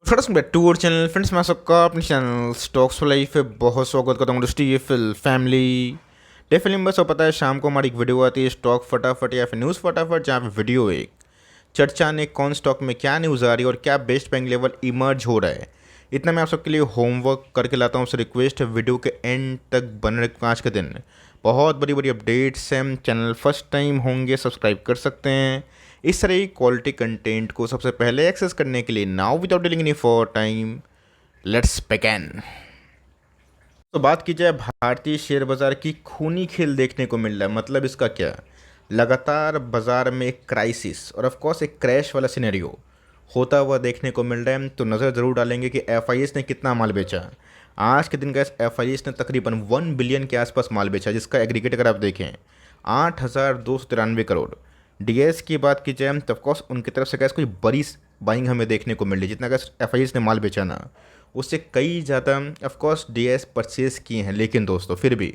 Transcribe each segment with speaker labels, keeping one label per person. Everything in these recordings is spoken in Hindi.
Speaker 1: Friends back to our channel. Friends मैं सबका अपने चैनल स्टॉक्स फॉर लाइफ पे बहुत स्वागत करता हूँ। दोस्तों ये फिल फैमिली डे फिल्म बस पता है शाम को हमारी एक वीडियो आती है स्टॉक फटाफट या फिर न्यूज़ फटाफट, जहाँ पे वीडियो एक चर्चा ने कौन स्टॉक में क्या न्यूज़ आ रही है और क्या बेस्ट बैंक लेवल इमर्ज हो रहा है। इतना मैं आप सबके लिए होमवर्क करके लाता हूँ। रिक्वेस्ट है वीडियो के एंड तक बन रहे। आज के दिन बहुत बड़ी बड़ी अपडेट्स हैं। चैनल फर्स्ट टाइम होंगे सब्सक्राइब कर सकते हैं। इस तरह की क्वालिटी कंटेंट को सबसे पहले एक्सेस करने के लिए now without dealing any for time let's begin. तो बात की जाए भारतीय शेयर बाजार की, खूनी खेल देखने को मिल रहा है। मतलब इसका क्या, लगातार बाजार में एक क्राइसिस और ऑफ कोर्स एक क्रैश वाला सिनेरियो होता हुआ देखने को मिल रहा है। तो नज़र ज़रूर डालेंगे कि एफ ने कितना माल बेचा। आज के दिन का एफ ने तकरीबन 1 बिलियन के आसपास माल बेचा, जिसका एग्रीगेट अगर आप देखें 8,293 करोड़। डीएस की बात की जाए तो ऑफकोर्स उनकी तरफ से गैस कोई बड़ी बाइंग हमें देखने को मिल रही, जितना गैस एफ ने माल बेचा ना, उससे कई ज़्यादा ऑफकोर्स डीएस परचेज़ किए हैं। लेकिन दोस्तों फिर भी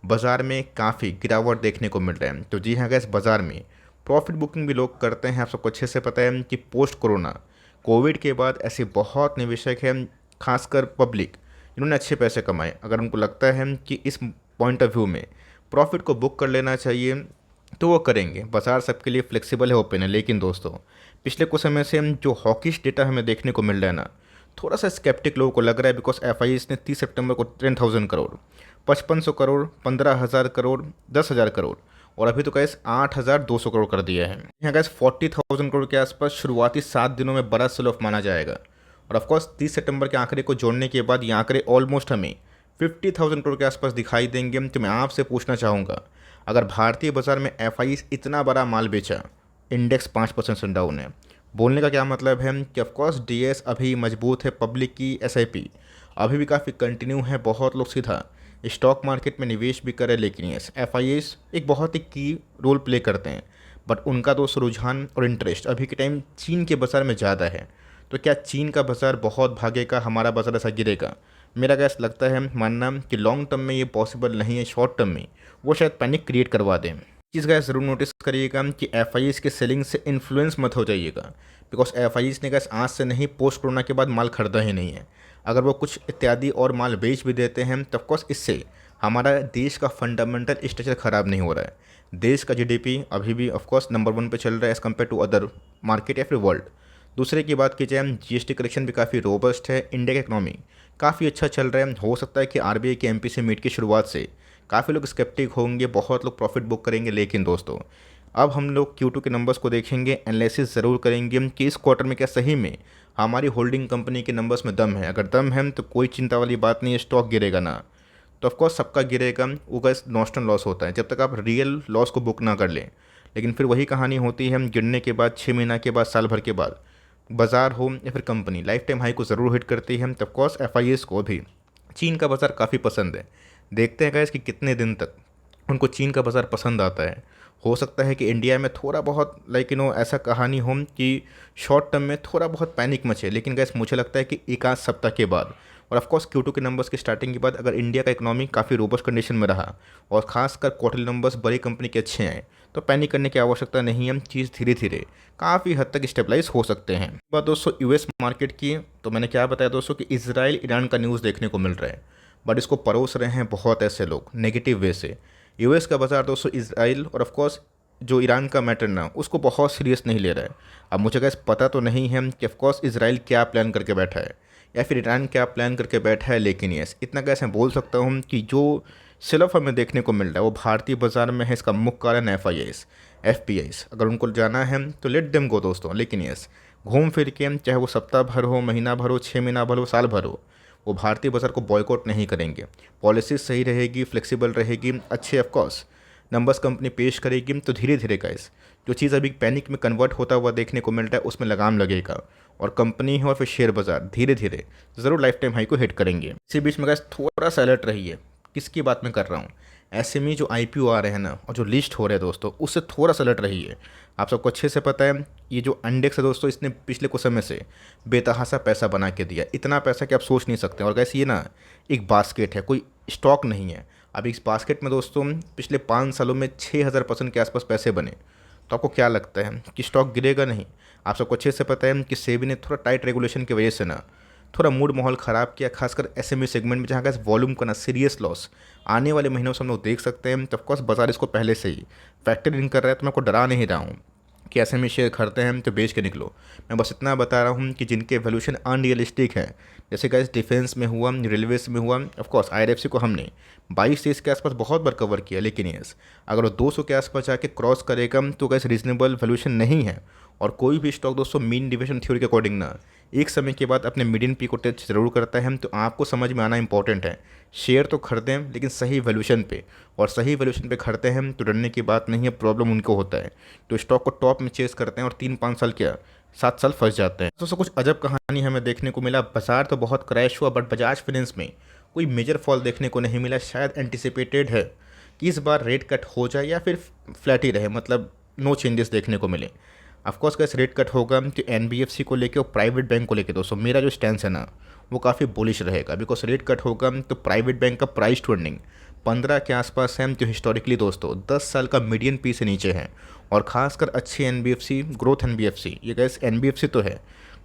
Speaker 1: बाज़ार में काफ़ी गिरावट देखने को मिल रहा है। तो जी हाँ गैस, बाज़ार में प्रॉफिट बुकिंग भी लोग करते हैं। आप सबको अच्छे से पता है कि पोस्ट कोरोना कोविड के बाद ऐसे बहुत निवेशक हैं, खासकर पब्लिक, जिन्होंने अच्छे पैसे कमाए। अगर उनको लगता है कि इस पॉइंट ऑफ व्यू में प्रॉफिट को बुक कर लेना चाहिए तो वो करेंगे। बाजार सबके लिए फ्लेक्सिबल है, ओपन है। लेकिन दोस्तों पिछले कुछ समय से हम जो हॉकिश डेटा हमें देखने को मिल रहा है ना, थोड़ा सा स्केप्टिक लोगों को लग रहा है। बिकॉज एफ ने 30 सितंबर को 10,000 करोड़, 5500 करोड़, 15,000 करोड़, 10,000 करोड़ और अभी तो गैस 8,200 करोड़ कर दिया है। यहाँ गैस 40,000 करोड़ के आसपास शुरुआती 7 दिनों में बड़ा सेल ऑफ माना जाएगा। और ऑफकोर्स 30 सितंबर के आंकड़े को जोड़ने के बाद ये आंकड़े ऑलमोस्ट हमें 50,000 करोड़ के आसपास दिखाई देंगे। तो मैं आपसे पूछना चाहूँगा, अगर भारतीय बाजार में एफ इतना बड़ा माल बेचा, इंडेक्स 5% से डाउन है, बोलने का क्या मतलब है कि ऑफकोर्स डीएस अभी मजबूत है, पब्लिक की एसआईपी अभी भी काफ़ी कंटिन्यू है, बहुत लोग सीधा स्टॉक मार्केट में निवेश भी करें। लेकिन ये एफ एक बहुत ही की रोल प्ले करते हैं, बट उनका दोस्त रुझान और इंटरेस्ट अभी के टाइम चीन के बाज़ार में ज़्यादा है। तो क्या चीन का बाज़ार बहुत भागेगा, हमारा बाज़ार ऐसा गिरेगा? मेरा गैस लगता है मानना कि लॉन्ग टर्म में ये पॉसिबल नहीं है। शॉर्ट टर्म में वो शायद पैनिक क्रिएट करवा दें। चीज़ गैस ज़रूर नोटिस करिएगा कि एफ के सेलिंग से इन्फ्लुएंस मत हो जाइएगा। बिकॉज एफ ने गैस आज से नहीं, पोस्ट कोरोना के बाद माल खरीदा ही नहीं है। अगर वो कुछ इत्यादि और माल बेच भी देते हैं तो ऑफकोर्स इससे हमारा देश का फंडामेंटल स्ट्रक्चर ख़राब नहीं हो रहा है। देश का जीडीपी अभी भी ऑफकोर्स नंबर 1 पे चल रहा है as compared to other market या फिर वर्ल्ड। दूसरे की बात की जाए, जीएसटी कलेक्शन भी काफ़ी रोबस्ट है। इंडिया का इकोनॉमी काफ़ी अच्छा चल रहा है। हो सकता है कि आरबीआई के एमपी से मीट की शुरुआत से काफ़ी लोग स्केप्टिक होंगे, बहुत लोग प्रॉफिट बुक करेंगे। लेकिन दोस्तों अब हम लोग Q2 के नंबर्स को देखेंगे, एनालिसिस ज़रूर करेंगे कि इस क्वार्टर में क्या सही में हमारी होल्डिंग कंपनी के नंबर्स में दम है। अगर दम है तो कोई चिंता वाली बात नहीं है, स्टॉक गिरेगा ना। तो ऑफकोर्स सबका गिरेगा, वो गैस नॉस्टल लॉस होता है जब तक आप रियल लॉस को बुक ना कर लें। लेकिन फिर वही कहानी होती है, हम गिरने के बाद 6 महीना के बाद, साल भर के बाद बाज़ार हो या फिर कंपनी लाइफ टाइम हाई को ज़रूर हिट करती है। तो ऑफकोर्स एफ को भी चीन का बाज़ार काफ़ी पसंद है। देखते हैं गैस कि कितने दिन तक उनको चीन का बाज़ार पसंद आता है। हो सकता है कि इंडिया में थोड़ा बहुत ऐसा कहानी हो कि शॉर्ट टर्म में थोड़ा बहुत पैनिक मचे। लेकिन गैस मुझे लगता है कि एक आध सप्ताह के बाद और ऑफकोर्स Q2 के नंबर्स की स्टार्टिंग के बाद अगर इंडिया का इकोनॉमी काफ़ी रोबस्ट कंडीशन में रहा और खासकर क्वार्टरली नंबर्स बड़ी कंपनी के अच्छे आए, तो पैनिक करने की आवश्यकता नहीं है। चीज़ धीरे धीरे काफ़ी हद तक स्टेबलाइज हो सकते हैं। बात दोस्तों यूएस मार्केट की, तो मैंने क्या बताया दोस्तों कि इजराइल ईरान का न्यूज़ देखने को मिल रहा है, बट इसको परोस रहे हैं बहुत ऐसे लोग नेगेटिव वे से। यूएस का बाज़ार दोस्तों इजराइल और ऑफकोर्स जो ईरान का मैटर ना, उसको बहुत सीरियस नहीं ले रहा है। अब मुझे गैस पता तो नहीं है कि ऑफकोर्स इजराइल क्या प्लान करके बैठा है या फिर ईरान क्या प्लान करके बैठा है। लेकिन यस, इतना कैसे बोल सकता हूँ कि जो सिर्फ हमें देखने को मिल रहा है वो भारतीय बाज़ार में है। इसका मुख्य कारण एफ अगर उनको जाना है तो लेट देम गो दोस्तों। लेकिन यस, घूम फिर के चाहे वो सप्ताह भर हो, महीना भर हो, 6 महीना भर हो, साल भर हो, वो भारतीय बाज़ार को बॉयकॉट नहीं करेंगे। पॉलिसी सही रहेगी, फ्लेक्सिबल रहेगी, अच्छे ऑफकोर्स नंबर्स कंपनी पेश करेगी। तो धीरे धीरे गाइस जो चीज़ अभी पैनिक में कन्वर्ट होता हुआ देखने को मिल रहा है उसमें लगाम लगेगा और कंपनी हो और फिर शेयर बाज़ार धीरे धीरे ज़रूर लाइफ टाइम हाई को हिट करेंगे। इसी बीच में गाइस थोड़ा सा अलर्ट रहिए। किसकी बात मैं कर रहा हूँ? एसएमई जो आईपीओ आ रहे हैं ना और जो लिस्ट हो रहे हैं दोस्तों, उससे थोड़ा सा अलर्ट रहिए। आप सबको अच्छे से पता है ये जो इंडेक्स है दोस्तों, इसने पिछले कुछ समय से बेतहासा पैसा बना के दिया, इतना पैसा कि आप सोच नहीं सकते। और कैसे ये ना एक बास्केट है, कोई स्टॉक नहीं है। अब इस बास्केट में दोस्तों पिछले 5 सालों में 6,000% के आसपास पैसे बने। तो आपको क्या लगता है कि स्टॉक गिरेगा? नहीं। आप सबको अच्छे से पता है कि सेबी ने थोड़ा टाइट रेगुलेशन की वजह से ना थोड़ा मूड माहौल ख़राब किया, खासकर एसएमई सेगमेंट में, जहाँ का वॉल्यूम का ना सीरियस लॉस आने वाले महीनों से हम लोग देख सकते हैं। तो ऑफकोर्स बाजार इसको पहले से ही फैक्टर इन कर रहा है, तो मैं आपको डरा नहीं रहा हूँ कि एसएमई शेयर खरीदते हैं तो बेच के निकलो। मैं बस इतना बता रहा हूँ कि जिनके वैल्यूएशन अनरियलिस्टिक है, जैसे गाइस डिफेंस में हुआ, रेलवेज में हुआ, ऑफकोर्स आईआरएफसी को हमने 22-23 के आसपास बहुत बार कवर किया, लेकिन यस अगर वो 200 के आसपास जाके क्रॉस करेगा तो गाइस रीजनेबल वैल्यूएशन नहीं है। और कोई भी स्टॉक दोस्तों मीन डिविएशन थ्योरी के अकॉर्डिंग ना एक समय के बाद अपने मीडियन पी को टच जरूर करता है। तो आपको समझ में आना इंपॉर्टेंट है। शेयर तो खरीदें लेकिन सही वैल्यूएशन पे, और सही वैल्यूएशन पे खरीदते हैं तो डरने की बात नहीं है, प्रॉब्लम उनको होता है। तो स्टॉक को टॉप में चेस करते हैं और 3-5 साल क्या 7 साल फंस जाते हैं। दोस्तों कुछ अजब कहानी हमें देखने को मिला। बाजार तो बहुत क्रैश हुआ, बट बजाज फाइनेंस में कोई मेजर फॉल देखने को नहीं मिला। शायद एंटिसिपेटेड है कि इस बार रेट कट हो जाए या फिर फ्लैट ही रहे, मतलब नो चेंजेस देखने को मिले। ऑफकोर्स कैसे रेट कट होगा तो एनबीएफसी को लेके और प्राइवेट बैंक को लेके दोस्तों मेरा जो स्टैंड है ना वो काफ़ी बुलिश रहेगा। बिकॉज रेट कट होगा तो प्राइवेट बैंक का प्राइस टू अर्निंग 15 के आसपास है, जो हिस्टोरिकली दोस्तों 10 साल का मीडियन पी से नीचे है। और खासकर अच्छी एनबीएफसी, ग्रोथ एनबीएफसी, ये गैस एनबीएफसी तो है,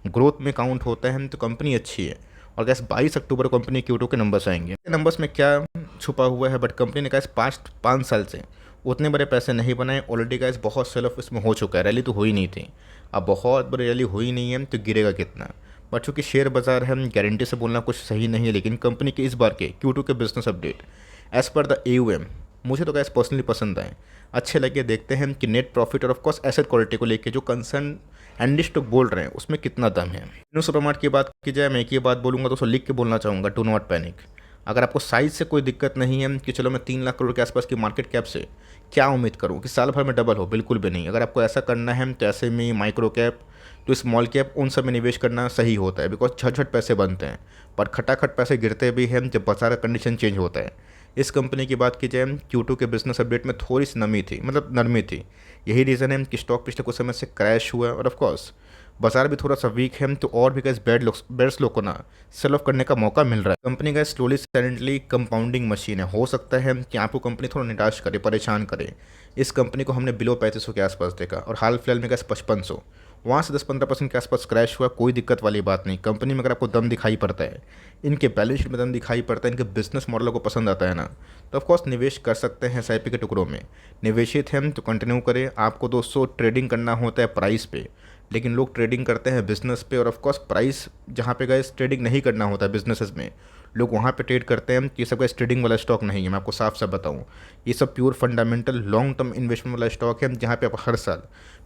Speaker 1: ग्रोथ में काउंट होता है तो कंपनी अच्छी है। और गैस 22 अक्टूबर को कंपनी Q2 के नंबर्स आएंगे। नंबर्स में क्या छुपा हुआ है, बट कंपनी ने गैस 5 साल से उतने बड़े पैसे नहीं बनाए। ऑलरेडी गैस बहुत सेल ऑफ इसमें हो चुका है, रैली तो हुई नहीं थी। अब बहुत बड़ी रैली हुई नहीं है तो गिरेगा कितना। बट चूँकि शेयर बाजार है, गारंटी से बोलना कुछ सही नहीं है, लेकिन कंपनी के इस बार के Q2 के business update as per the AUM मुझे तो गैस पर्सनली पसंद आए, अच्छे लगे। देखते हैं कि नेट प्रॉफिट और ऑफकोर्स एसेट क्वालिटी को लेके जो कंसर्न एनालिस्ट लोग बोल रहे हैं उसमें कितना दम है। न्यू सुपरमार्ट की बात की जाए, मैं एक ही बात बोलूँगा, तो लिख के बोलना चाहूँगा, डू नॉट पैनिक। अगर आपको साइज से कोई दिक्कत नहीं है कि चलो मैं 3 लाख करोड़ के आसपास की मार्केट कैप से क्या उम्मीद करूँ कि साल भर में डबल हो, बिल्कुल भी नहीं। अगर आपको ऐसा करना है तो ऐसे में माइक्रो कैप तो स्मॉल कैप उन सब में निवेश करना सही होता है। बिकॉज झट पैसे बनते हैं, पर खटाखट पैसे गिरते भी हैं जब बाजार का कंडीशन चेंज होता है। इस कंपनी की बात की जाए, Q2 के बिजनेस अपडेट में थोड़ी सी नमी थी, मतलब नरमी थी। यही रीज़न है कि स्टॉक पिछले कुछ समय से क्रैश हुआ। और ऑफकोर्स बाजार भी थोड़ा सा वीक है, तो और भी गैस बेड्स लोग को ना सेल ऑफ करने का मौका मिल रहा है। Company gas slowly silently compounding machine है। हो सकता है कि आपको कंपनी थोड़ा निराश करे, परेशान करे। इस कंपनी को हमने बिलो 3500 के आसपास देखा, और हाल फिलहाल में गैस 5500, वहाँ से 10-15% के आसपास क्रैश हुआ। कोई दिक्कत वाली बात नहीं। कंपनी में अगर आपको दम दिखाई पड़ता है, इनके बैलेंस शीट में दम दिखाई पड़ता है, इनके बिजनेस मॉडल को पसंद आता है ना, तो ऑफकोर्स निवेश कर सकते हैं। SIP के टुकड़ों में निवेशित हैं तो कंटिन्यू करें। आपको दोस्तों ट्रेडिंग करना होता है प्राइस पे, लेकिन लोग ट्रेडिंग करते हैं बिजनेस पे। और ऑफकोर्स प्राइस जहाँ पे गए ट्रेडिंग नहीं करना होता है बिजनेसेस में, लोग वहाँ पे ट्रेड करते हैं। ये सब का ट्रेडिंग वाला स्टॉक नहीं है, मैं आपको साफ साफ बताऊँ। ये सब pure fundamental long term investment वाला स्टॉक है, जहाँ पे आप हर साल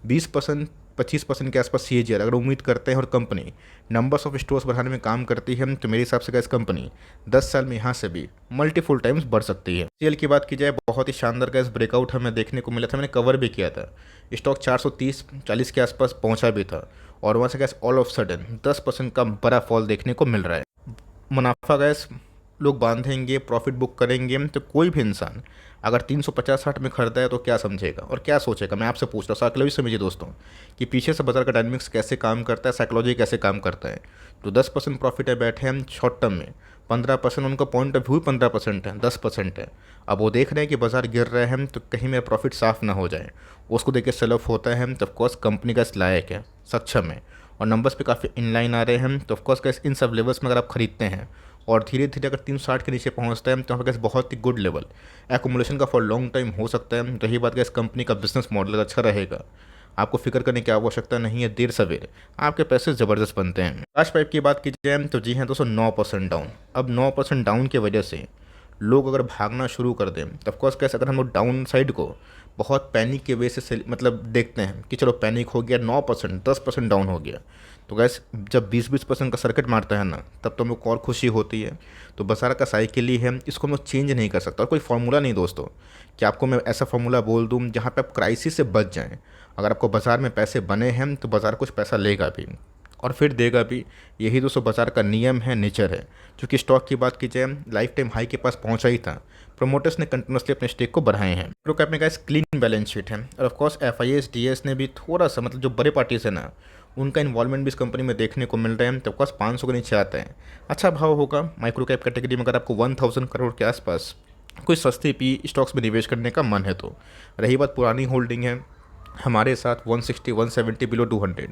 Speaker 1: 20% 25% के आसपास CAGR अगर उम्मीद करते हैं, और कंपनी नंबर्स ऑफ स्टोर्स बढ़ाने में काम करती है, तो मेरे हिसाब से गैस कंपनी 10 साल में यहाँ से भी मल्टीफुल टाइम्स बढ़ सकती है। CL की बात की जाए, बहुत ही शानदार गैस ब्रेकआउट हमें देखने को मिला था, मैंने कवर भी किया था। स्टॉक 430-40 के आसपास पहुँचा भी था, और वहाँ से गैस ऑल ऑफ सडन 10% का बड़ा फॉल देखने को मिल रहा है। मुनाफा गैस लोग बांधेंगे, प्रॉफिट बुक करेंगे, तो कोई भी इंसान अगर 350-60 में खरीदा है तो क्या समझेगा और क्या सोचेगा। मैं आपसे पूछ रहा हूँ, साइकोलॉजी समझिए दोस्तों कि पीछे से बाजार का डायनामिक्स कैसे काम करता है, साइकोलॉजी कैसे काम करता है। तो 10% प्रॉफिट है, बैठे हैं शॉर्ट टर्म में, 15% उनका पॉइंट ऑफ व्यू 15% है, 10% है। अब वो देख रहे हैं कि बाजार गिर रहे हैं, तो कहीं मेरा प्रॉफिट साफ ना हो जाए, उसको देख के सेल ऑफ होता है। तो ऑफकोर्स कंपनी का इस लायक है, सक्षम है, और नंबर्स पे काफ़ी इनलाइन आ रहे हैं। तो ऑफकोर्स इन सब लेवल्स में अगर आप खरीदते हैं और धीरे धीरे अगर 360 के नीचे पहुंचता है, तो हमारे पास बहुत ही गुड लेवल एकोमुलेशन का फॉर लॉन्ग टाइम हो सकता है। रही बात इस कंपनी का बिजनेस मॉडल अच्छा रहेगा, आपको फिक्र करने की आवश्यकता नहीं है। देर सवेर आपके पैसे ज़बरदस्त बनते हैं। काश पाइप की बात की जाए तो जी हाँ दोस्तों, 9% डाउन। अब 9% डाउन की वजह से लोग अगर भागना शुरू कर दें, तो ऑफकोर्स कैसे अगर हम लोग डाउन साइड को बहुत पैनिक के वजह से मतलब देखते हैं कि चलो पैनिक हो गया, 9% 10% डाउन हो गया, तो गैस जब 20% का सर्किट मारता है ना, तब तो हम लोग को और खुशी होती है। तो बाजार का साइकिल ही है, इसको हम लोग चेंज नहीं कर सकता। और कोई फार्मूला नहीं दोस्तों कि आपको मैं ऐसा फार्मूला बोल दूँ जहाँ पे आप क्राइसिस से बच जाएं। अगर आपको बाज़ार में पैसे बने हैं तो बाज़ार कुछ पैसा लेगा भी और फिर देगा भी। यही दोस्तों बाजार का नियम है, नेचर है। क्योंकि स्टॉक की बात की जाए, लाइफ टाइम हाई के पास पहुंचा ही था, प्रोमोटर्स ने कंटिन्यूसली अपने स्टेक को बढ़ाए हैं। माइक्रो कैप में गाइस क्लीन बैलेंस शीट है, और ऑफकोर्स FIS DS ने भी थोड़ा सा, मतलब जो बड़े पार्टीज है ना, उनका इन्वॉल्वमेंट भी इस कंपनी में देखने को मिल रहा है। तो ऑफकोर्स 500 के नीचे आता है, अच्छा भाव होगा। माइक्रो कैप कैटेगरी में अगर आपको 1000 करोड़ के आसपास कोई सस्ती पी स्टॉक्स में निवेश करने का मन है तो। रही बात पुरानी होल्डिंग है, हमारे साथ 160 170 बिलो 200।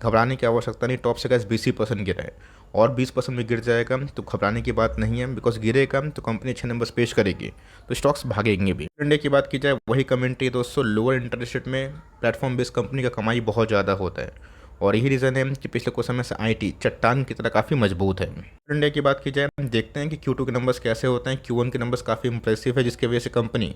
Speaker 1: घबराने की आवश्यकता नहीं, टॉप से गैस 20% गिरा है और 20% में गिर जाएगा तो घबराने की बात नहीं है, बिकॉज गिरेगा तो कंपनी अच्छे नंबर्स पेश करेगी तो स्टॉक्स भागेंगे भी। इंडिया की बात की जाए वही कमेंट्री दोस्तों, लोअर इंटरेस्ट रेट में प्लेटफॉर्म बेस्ड कंपनी का कमाई बहुत ज़्यादा होता है और यही रीज़न है कि पिछले कुछ समय से आईटी चट्टान की तरह काफ़ी मजबूत है। इंडिया की बात की जाए देखते हैं कि Q2 के नंबर्स कैसे होते हैं। Q1 के नंबर्स काफ़ी इंप्रेसिव है जिसकी वजह से कंपनी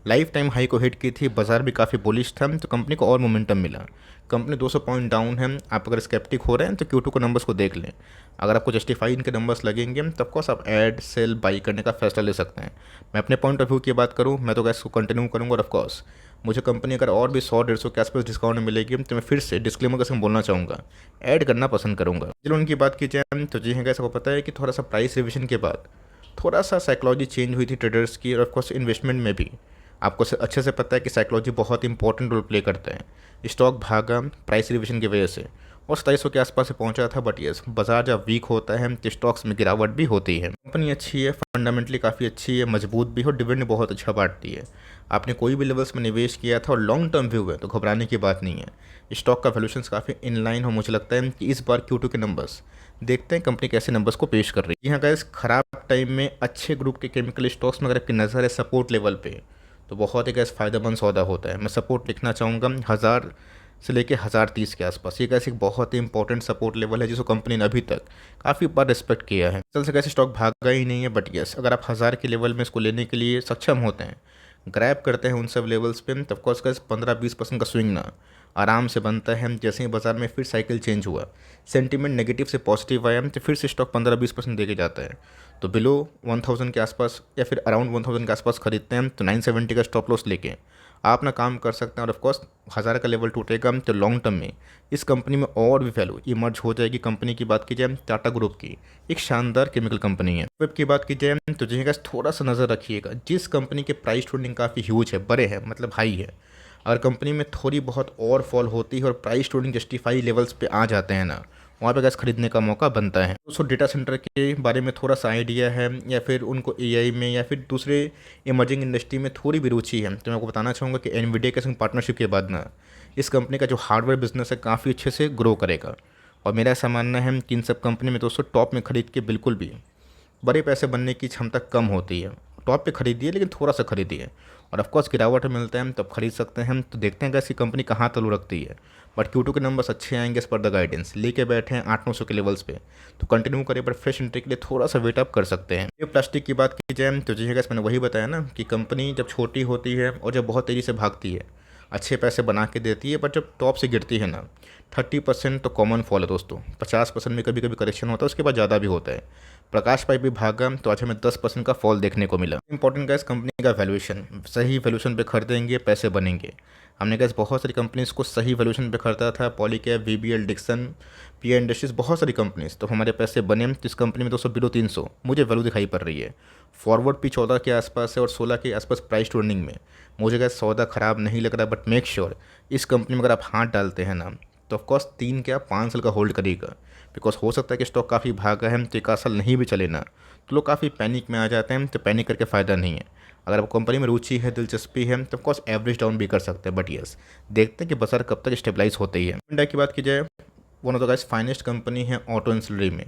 Speaker 1: लाइफ टाइम हाई को हिट की थी, बाजार भी काफ़ी बुलिश था तो कंपनी को और मोमेंटम मिला। कंपनी 200 पॉइंट डाउन है। आप अगर स्केप्टिक हो रहे हैं तो Q2 के नंबर्स को देख लें। अगर आपको जस्टिफाई इनके नंबर्स लगेंगे तो ऑफकोर्स आप ऐड सेल बाई करने का फैसला ले सकते हैं। मैं अपने पॉइंट ऑफ व्यू की बात करूँ मैं तो गैस को कंटिन्यू करूँगा और ऑफकोर्स मुझे कंपनी अगर और भी 100-150 के आसपास डिस्काउंट मिलेगी तो मैं फिर से डिस्क्लेमर के संग बोलना चाहूँगा, ऐड करना पसंद करूँगा। चलो उनकी बात की जाए तो जी हाँ गैस, आपको पता है कि थोड़ा सा प्राइस रिविजन के बाद थोड़ा सा साइकोलॉजी चेंज हुई थी ट्रेडर्स की और ऑफकोर्स इन्वेस्टमेंट में भी। आपको अच्छे से पता है कि साइकोलॉजी बहुत इंपॉर्टेंट रोल प्ले करता है। स्टॉक भागा प्राइस रिविजन की वजह से और 2700 के आसपास से पहुंचा था, बट यस बाजार जब वीक होता है तो स्टॉक्स में गिरावट भी होती है। कंपनी अच्छी है, फंडामेंटली काफ़ी अच्छी है, मजबूत भी है और डिविडेंड बहुत अच्छा बांटती है। आपने कोई भी लेवल्स में निवेश किया था और लॉन्ग टर्म व्यू है तो घबराने की बात नहीं है। स्टॉक का वैल्यूएशन काफ़ी इनलाइन हो। मुझे लगता है कि इस बार Q2 के नंबर्स देखते हैं कंपनी कैसे नंबर्स को पेश कर रही है। यहाँ गाइस खराब टाइम में अच्छे ग्रुप के केमिकल स्टॉक्स में अगर आपकी नज़र है सपोर्ट लेवल पे तो बहुत ही गैस फ़ायदेमंद सौदा होता है। मैं सपोर्ट लिखना चाहूँगा 1000 से लेके 1030 के आसपास। ये कैसे एक बहुत ही इंपॉर्टेंट सपोर्ट लेवल है जिसको कंपनी ने अभी तक काफ़ी बार रिस्पेक्ट किया है। चल से कैसे स्टॉक भागा ही नहीं है, बट यस अगर आप 1000 के लेवल में इसको लेने के लिए सक्षम होते हैं, ग्रैब करते हैं उन सब लेवल्स पे, तब कोर्स का 15-20% का स्विंग ना आराम से बनता है। जैसे ही बाजार में फिर साइकिल चेंज हुआ, सेंटीमेंट नेगेटिव से पॉजिटिव आया तो फिर से स्टॉक 15-20% देके जाता है। तो बिलो 1000 के आसपास या फिर अराउंड 1000 के आसपास खरीदते हैं तो 970 का स्टॉप लॉस लेके आप अपना काम कर सकते हैं और ऑफकोर्स 1000 का लेवल टूटेगा तो लॉन्ग टर्म में इस कंपनी में और भी वैल्यू इमर्ज हो जाएगी। कंपनी की बात की जाए टाटा ग्रुप की एक शानदार केमिकल कंपनी है। वेब की बात की जाए तो जी थोड़ा सा नज़र रखिएगा, जिस कंपनी के प्राइस ट्रेंडिंग काफ़ी ह्यूज है, बड़े हैं मतलब हाई है, अगर कंपनी में थोड़ी बहुत और फॉल होती है और प्राइस ट्रेंडिंग जस्टिफाई लेवल्स पे आ जाते हैं ना, वहाँ पे गैस खरीदने का मौका बनता है। दोस्तों डेटा सेंटर के बारे में थोड़ा सा आइडिया है या फिर उनको एआई में या फिर दूसरे इमर्जिंग इंडस्ट्री में थोड़ी भी रुचि है तो मैं आपको बताना चाहूँगा कि एनवीडिया के संग पार्टनरशिप के बाद ना इस कंपनी का जो हार्डवेयर बिजनेस है काफ़ी अच्छे से ग्रो करेगा। और मेरा ऐसा मानना है कि इन सब कंपनी में दोस्तों टॉप में खरीद के बिल्कुल भी बड़े पैसे बनने की क्षमता कम होती है। टॉप पे खरीदिए लेकिन थोड़ा सा खरीदिए और ऑफकोर्स गिरावट मिलता है तब खरीद सकते हैं। तो देखते हैं कैसी कंपनी कहाँ तलू रखती है, बट Q2 के नंबर्स अच्छे आएंगे इस पर द गाइडेंस लेके बैठे हैं 800-900 के लेवल्स पे तो कंटिन्यू करें, बट फ्रेश एंट्री के लिए थोड़ा सा वेट अप कर सकते हैं। ये प्लास्टिक की बात की जाए तो जी गैस मैंने वही बताया ना कि कंपनी जब छोटी होती है और जब बहुत तेज़ी से भागती है अच्छे पैसे बना के देती है, बट जब टॉप से गिरती है ना 30% तो कॉमन फॉल है दोस्तों। 50% में कभी कभी करेक्शन होता है, उसके बाद ज़्यादा भी होता है। प्रकाश पाइप भी भागा तो आज हमें 10% का फॉल देखने को मिला। इंपॉर्टेंट गैस कंपनी का वैल्यूएशन, सही वैल्यूएशन पे खरीदेंगे पैसे बनेंगे। हमने गैस बहुत सारी कंपनीज को सही वैल्यूएशन पे खरीदा था, Polycab, VBL, Dixon, PI industries, बहुत सारी कंपनीज, तो हमारे पैसे बने। तो इस कंपनी में 200 बिलो 300 मुझे वैल्यू दिखाई पड़ रही है। फॉरवर्ड भी 14 के आसपास है और 16 के आसपास प्राइस ट्रेंडिंग में मुझे गैस सौदा ख़राब नहीं लग रहा, बट मेक श्योर इस कंपनी में अगर आप हाथ डालते हैं ना तो ऑफकोर्स 3 क्या 5 साल का होल्ड करेगा, बिकॉज हो सकता है कि स्टॉक काफ़ी भागा है तो 1 साल नहीं भी चले ना तो लोग काफ़ी पैनिक में आ जाते हैं, तो पैनिक करके फ़ायदा नहीं है। अगर आप कंपनी में रुचि है, दिलचस्पी है तो ऑफकोर्स एवरेज डाउन भी कर सकते हैं, बट यस देखते हैं कि बाजार कब तक स्टेबलाइज होती है। इंडिया की बात की जाए one of the guys finest company है ऑटो इंसलरी में।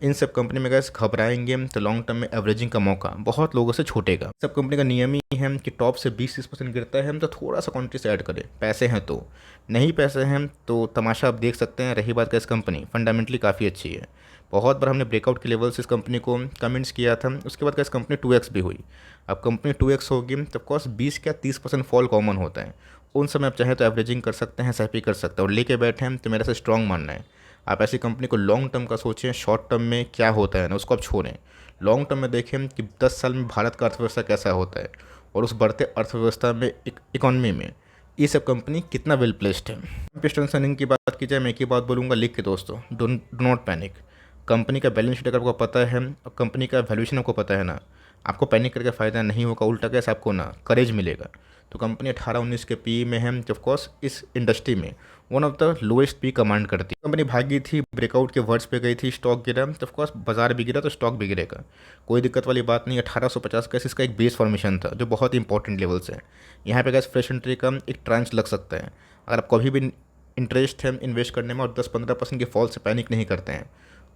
Speaker 1: इन सब कंपनी में गैस घबराएंगे तो लॉन्ग टर्म में एवरेजिंग का मौका बहुत लोगों से छूटेगा। सब कंपनी का नियम ही है कि टॉप से 20-30% गिरता है तो थोड़ा सा क्वांटिटी से ऐड करें, पैसे हैं तो, नहीं पैसे हैं तो तमाशा आप देख सकते हैं। रही बात गैस कंपनी फंडामेंटली काफ़ी अच्छी है, बहुत बार हमने ब्रेकआउट के लेवल से इस कंपनी को कमेंट्स किया था, उसके बाद गैस कंपनी 2x भी हुई। अब कंपनी 2x होगी तो ऑफकोर्स 20 क्या 30% फॉल कॉमन होता है। उन समय आप चाहें तो एवरेजिंग कर सकते हैं, एसआईपी कर सकते हैं और लेके बैठे हैं तो मेरा से स्ट्रॉन्ग मानना है आप ऐसी कंपनी को लॉन्ग टर्म का सोचें। शॉर्ट टर्म में क्या होता है ना उसको आप छोड़ें, लॉन्ग टर्म में देखें कि 10 साल में भारत का अर्थव्यवस्था कैसा होता है और उस बढ़ते अर्थव्यवस्था में इकॉनमी में ये सब कंपनी कितना वेल प्लेस्ड है। पिस्टन की बात की जाए मैं एक ही बात बोलूँगा, लिख के दोस्तों, डो नॉट पैनिक। कंपनी का बैलेंस शीट अगर आपको पता है और कंपनी का वैल्यूएशन आपको पता है ना, आपको पैनिक करके फ़ायदा नहीं होगा, उल्टा कैसे आपको ना करेज मिलेगा। तो कंपनी 18-19 के पी में है, ऑफ कोर्स इस इंडस्ट्री में one of the lowest P command करती है। कंपनी भागी थी, ब्रेकआउट के वर्ड्स पे गई थी, स्टॉक गिरा, तो ऑफ कोर्स बाजार भी गिरा तो स्टॉक भी गिरेगा, कोई दिक्कत वाली बात नहीं। 1850 का इसका एक बेस फॉर्मेशन था जो बहुत इंपॉर्टेंट लेवल्स है। यहाँ पे गैस फ्रेश एंट्री का एक ट्रांच लग सकता है। अगर आप कभी भी इंटरेस्ट है इन्वेस्ट करने में और 10-15% के फॉल से पैनिक नहीं करते हैं,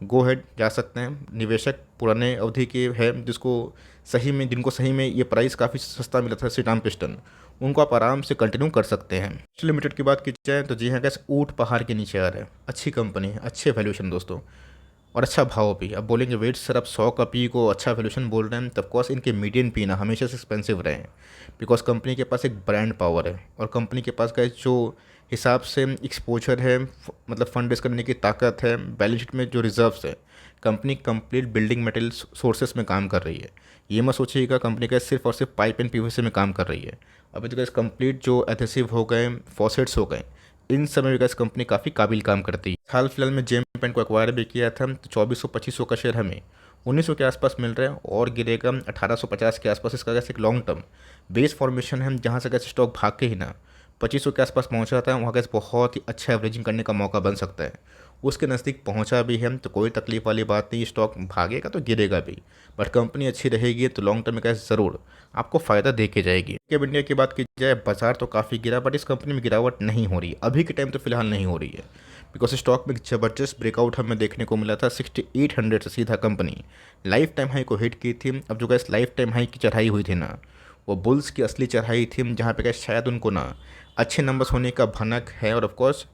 Speaker 1: गो हेड जा सकते हैं। निवेशक पुराने अवधि के हैं जिनको सही में ये प्राइस काफ़ी सस्ता मिला था, श्रीराम पिस्टन, उनको आप आराम से कंटिन्यू कर सकते हैं। लिमिटेड की बात की जाए तो जी हाँ गैस, ऊँट पहाड़ के नीचे आ रहा है, अच्छी कंपनी है, अच्छे वैल्यूएशन दोस्तों, और अच्छा भाव भी। अब बोलेंगे वेट सर आप 100 का पी को अच्छा वैल्यूएशन बोल रहे हैं, तब कोर्स इनके मीडियन पी ना हमेशा से एक्सपेंसिव रहे हैं, बिकॉज कंपनी के पास एक ब्रांड पावर है और कंपनी के पास का जो हिसाब से एक्सपोजर है, मतलब फंड रेज करने की ताकत है, बैलेंस शीट में जो रिजर्व्स है, company complete building material sources में काम कर रही है। ये मत सोचिएगा कंपनी का सिर्फ और सिर्फ पाइप एंड पीवीसी में काम कर रही है। अभी तो गैस कंप्लीट जो एडहेसिव हो गए, फॉसेट्स हो गए, इन सब में गैस कंपनी काफ़ी काबिल काम करती है। हाल फिलहाल में जेम पेंट को एक्वायर भी किया था, तो 2400-2500 का शेयर हमें 1900 के आसपास मिल रहा है और गिरेगा 1850 के आसपास। इसका गैस एक लॉन्ग टर्म बेस फॉर्मेशन है, जहाँ से गैस स्टॉक भाग के ही ना 2500 के आसपास पहुँचा था, वहाँ गैस बहुत ही अच्छा एवरेजिंग करने का मौका बन सकता है। उसके नज़दीक पहुंचा भी है तो कोई तकलीफ वाली बात नहीं, स्टॉक भागेगा तो गिरेगा भी, बट कंपनी अच्छी रहेगी तो लॉन्ग टर्म में कैसे ज़रूर आपको फ़ायदा दे के जाएगी। कैब इंडिया की बात की जाए, बाजार तो काफ़ी गिरा, बट इस कंपनी में गिरावट नहीं हो रही है, अभी के टाइम तो फिलहाल नहीं हो रही है, बिकॉज स्टॉक में ज़बरदस्त ब्रेकआउट हमें देखने को मिला था। 6800 से सीधा कंपनी लाइफ टाइम हाई को हिट की थी। अब जो गैस लाइफ टाइम हाई की चढ़ाई हुई थी ना, वो बुल्स की असली चढ़ाई थी, जहाँ पे गैस शायद उनको ना अच्छे नंबर्स होने का भनक है, और ऑफकोर्स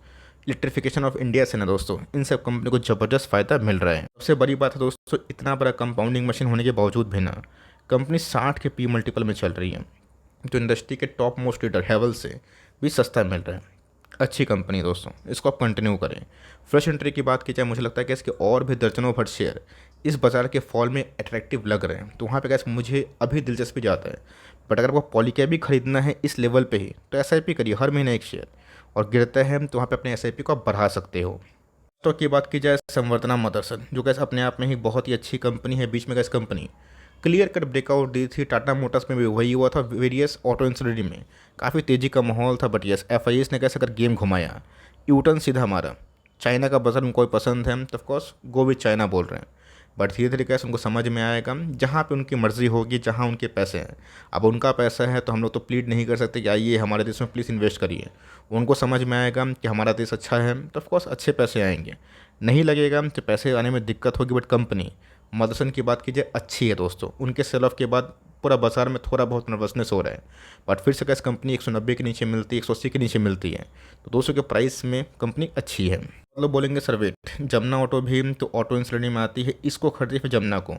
Speaker 1: इलेक्ट्रिफिकेशन ऑफ इंडिया से ना दोस्तों इन सब कंपनी को ज़बरदस्त फ़ायदा मिल रहा है। सबसे बड़ी बात है दोस्तों, इतना बड़ा कंपाउंडिंग मशीन होने के बावजूद भी ना कंपनी 60 के पी मल्टीपल में चल रही है, जो इंडस्ट्री के टॉप मोस्ट लीडर हैवल से भी सस्ता मिल रहा है। अच्छी कंपनी दोस्तों, इसको आप कंटिन्यू करें। फ्रेश एंट्री की बात की जाए, मुझे लगता है कि इसके और भी दर्जनों भर शेयर इस बाज़ार के फॉल में अट्रैक्टिव लग रहे हैं, तो वहाँ पे गैस मुझे अभी दिलचस्पी जाता है। बट अगर आपको पॉलीकैब भी खरीदना है इस लेवल पे ही, तो एसआईपी करिए, हर महीने एक शेयर, और गिरता है तो वहाँ पे अपने एसआईपी को आप बढ़ा सकते हो। तो की बात की जाए, संवर्धना मदरसन, जो गैस अपने आप में ही बहुत ही अच्छी कंपनी है। बीच में gas company clear cut breakout दी थी, टाटा मोटर्स में भी वही हुआ था, वेरियस ऑटो इंडस्ट्री में काफ़ी तेज़ी का माहौल था, बट यस एफआईएस ने कैसे अगर गेम घुमाया, यूटर्न सीधा हमारा चाइना का बाजार उनको पसंद है, तो ऑफकोर्स गो विद चाइना बोल रहे हैं, बट धीरे धीरे कैसे उनको समझ में आएगा, जहाँ पे उनकी मर्ज़ी होगी, जहाँ उनके पैसे हैं। अब उनका पैसा है तो हम लोग तो प्लीड नहीं कर सकते कि आइए हमारे देश में प्लीज़ इन्वेस्ट करिए। उनको समझ में आएगा कि हमारा देश अच्छा है तो ऑफकोर्स अच्छे पैसे आएंगे, नहीं लगेगा तो पैसे आने में दिक्कत होगी। बट कंपनी मदरसन की बात कीजिए, अच्छी है दोस्तों, उनके सेल ऑफ के बाद पूरा बाजार में थोड़ा बहुत नर्वसनेस हो रहा है, बट फिर से कैसे कंपनी 190 के नीचे मिलती है, 180 के नीचे मिलती है, तो 200 के प्राइस में कंपनी अच्छी है। लोग बोलेंगे सर वेट, जमुना ऑटो भी तो ऑटो इंश्योरेंस में आती है, इसको खरीदे फिर जमुना को।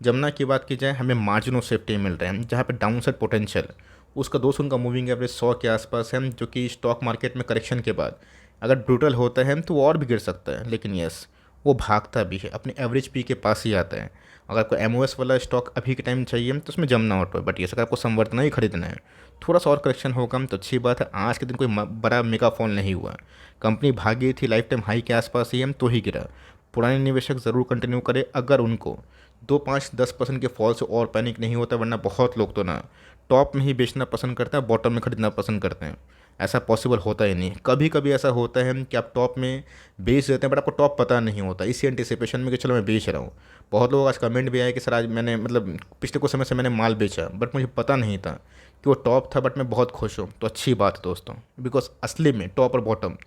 Speaker 1: जमुना की बात की जाए, हमें मार्जिन ऑफ सेफ्टी मिल रहे हैं, जहाँ पे डाउन साइड पोटेंशियल उसका दोस्तों उनका मूविंग एवरेज 100 के आसपास है, जो कि स्टॉक मार्केट में करेक्शन के बाद अगर ब्रूटल होता है तो वो और भी गिर सकता है, लेकिन यस वो भागता भी है, अपने एवरेज पी के पास ही आता है। अगर आपको एमओएस वाला स्टॉक अभी के टाइम चाहिए तो उसमें जमुना ऑटो है, बट ये अगर आपको संवर्धना ही खरीदना है, थोड़ा सा और करेक्शन होगा तो अच्छी बात है। आज के दिन कोई बड़ा मेगा फॉल नहीं हुआ, कंपनी भागी थी, लाइफ टाइम हाई के आसपास ही हम तो ही गिरा। पुराने निवेशक ज़रूर कंटिन्यू करें अगर उनको 2-5-10% के फॉल से और पैनिक नहीं होता, वरना बहुत लोग तो ना टॉप में ही बेचना पसंद करते हैं, बॉटम में खरीदना पसंद करते हैं। ऐसा पॉसिबल होता ही नहीं, कभी कभी ऐसा होता है कि आप टॉप में बेच देते हैं बट आपको टॉप पता नहीं होता, इसी एंटिसिपेशन में कि चलो मैं बेच रहा हूँ। बहुत लोग आज कमेंट भी आए कि सर आज मैंने मतलब पिछले कुछ समय से मैंने माल बेचा, बट मुझे पता नहीं था कि वो टॉप था, बट मैं बहुत खुश हूँ। तो अच्छी बात है दोस्तों, बिकॉज असली में टॉप और बॉटम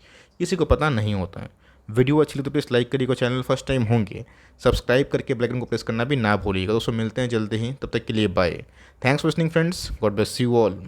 Speaker 1: किसी को पता नहीं होता है। वीडियो अच्छी लगी तो प्लीज़ लाइक करिएगा, चैनल फर्स्ट टाइम होंगे सब्सक्राइब करके बेल आइकन को प्रेस करना भी ना भूलिएगा। दोस्तों मिलते हैं जल्दी ही, तब तक के लिए bye. Thanks for listening friends, God bless you all.